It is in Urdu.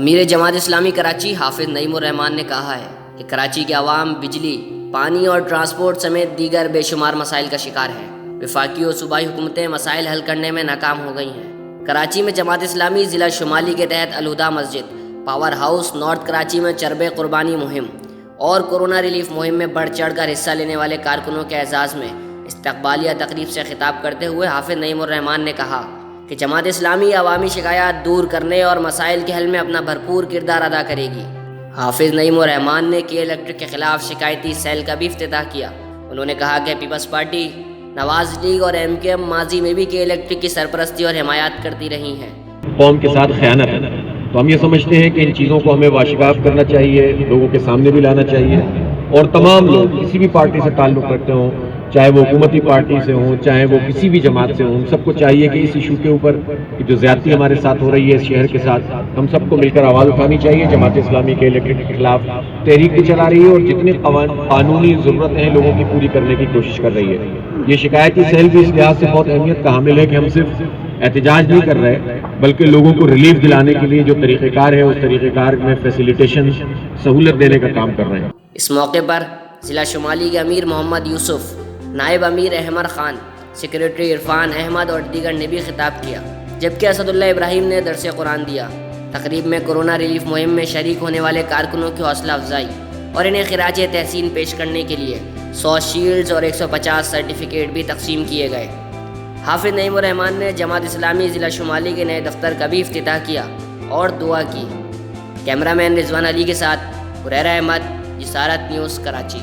امیر جماعت اسلامی کراچی حافظ نعیم الرحمان نے کہا ہے کہ کراچی کے عوام بجلی، پانی اور ٹرانسپورٹ سمیت دیگر بے شمار مسائل کا شکار ہے۔ وفاقی اور صوبائی حکومتیں مسائل حل کرنے میں ناکام ہو گئی ہیں۔ کراچی میں جماعت اسلامی ضلع شمالی کے تحت الہدیٰ مسجد، پاور ہاؤس نارتھ کراچی میں چرب قربانی مہم اور کورونا ریلیف مہم میں بڑھ چڑھ کر حصہ لینے والے کارکنوں کے اعزاز میں استقبالیہ تقریب سے خطاب کرتے ہوئے حافظ نعیم الرحمان نے کہا کہ جماعت اسلامی عوامی شکایات دور کرنے اور مسائل کے حل میں اپنا بھرپور کردار ادا کرے گی۔ حافظ نعیم الرحمان نے کے الیکٹرک کے خلاف شکایتی سیل کا بھی افتتاح کیا۔ انہوں نے کہا کہ پیپلز پارٹی، نواز لیگ اور ایم کے ایم ماضی میں بھی کے الیکٹرک کی سرپرستی اور حمایت کرتی رہی ہیں۔ قوم کے ساتھ خیانت ہے، تو ہم یہ سمجھتے ہیں کہ ان چیزوں کو ہمیں واشگاف کرنا چاہیے، لوگوں کے سامنے بھی لانا چاہیے، اور تمام لوگ کسی بھی پارٹی سے تعلق رکھتے ہوں، چاہے وہ حکومتی پارٹی سے ہوں، چاہے وہ کسی بھی جماعت سے ہوں، سب کو چاہیے کہ اس ایشو کے اوپر جو زیادتی ہمارے ساتھ ہو رہی ہے اس شہر کے ساتھ، ہم سب کو مل کر آواز اٹھانی چاہیے۔ جماعت اسلامی کے الیکٹرک کے خلاف تحریک بھی چلا رہی ہے اور جتنی قانونی ضرورتیں ہیں لوگوں کی پوری کرنے کی کوشش کر رہی ہے۔ یہ شکایتی سیل بھی اس لحاظ سے بہت اہمیت کا حامل ہے کہ ہم صرف احتجاج نہیں کر رہے بلکہ لوگوں کو ریلیف دلانے کے لیے جو طریقہ کار ہے اس طریقہ کار میں فیسیلیٹیشن، سہولت دینے کا کام کر رہے ہیں۔ اس موقع پر ضلع شمالی کے امیر محمد یوسف، نائب امیر احمد خان، سیکریٹری عرفان احمد اور دیگر نے بھی خطاب کیا، جبکہ اسد اللہ ابراہیم نے درس قرآن دیا۔ تقریب میں کورونا ریلیف مہم میں شریک ہونے والے کارکنوں کی حوصلہ افزائی اور انہیں خراج تحسین پیش کرنے کے لیے 100 شیلڈز اور 150 سرٹیفکیٹ بھی تقسیم کیے گئے۔ حافظ نعیم الرحمان نے جماعت اسلامی ضلع شمالی کے نئے دفتر کا بھی افتتاح کیا اور دعا کی۔ کیمرہ مین رضوان علی کے ساتھ حریرہ احمد، جسارت نیوز، کراچی۔